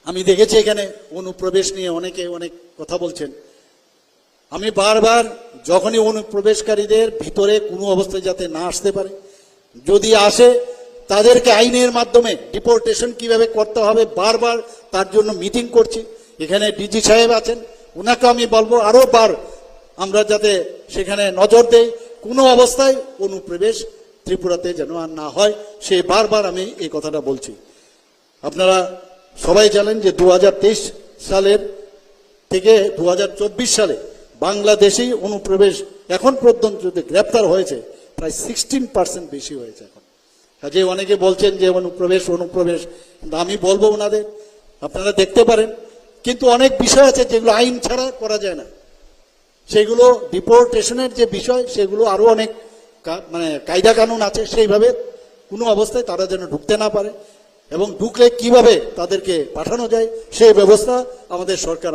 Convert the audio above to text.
আমি দেখেছি এখানে অনুপ্রবেশ নিয়ে অনেকে অনেক কথা বলছেন। আমি বারবার যখনই অনুপ্রবেশকারীদের ভিতরে কোনো অবস্থায় যাতে না আসতে পারে, যদি আসে তাদেরকে আইনের মাধ্যমে ডিপোর্টেশন কিভাবে করতে হবে বারবার তার জন্য মিটিং করছি। এখানে ডিজি সাহেব আছেন, ওনাকে আমি বলবো আরো বার আমরা যাতে সেখানে নজর দেই, কোনো অবস্থায় অনুপ্রবেশ ত্রিপুরাতে যেন আর না হয়, সে বারবার আমি এই কথাটা বলছি। আপনারা সবাই জানেন যে 2023 সালের থেকে 2024 সালে বাংলাদেশি অনুপ্রবেশ এখন পর্যন্ত যদি গ্রেপ্তার হয়েছে প্রায় 16% বেশি হয়েছে। এখন কাজে অনেকে বলছেন যে অনুপ্রবেশ, আমি বলবো ওনাদের আপনারা দেখতে পারেন, কিন্তু অনেক বিষয় আছে যেগুলো আইন ছাড়া করা যায় না। সেগুলো ডিপোর্টেশনের যে বিষয় সেগুলো আরো অনেক মানে কায়দা কানুন আছে, সেইভাবে কোনো অবস্থায় তারা যেন ঢুকতে না পারে, এবং ঢুকলে কিভাবে তাদেরকে পাঠানো যায় সেই ব্যবস্থা আমাদের সরকার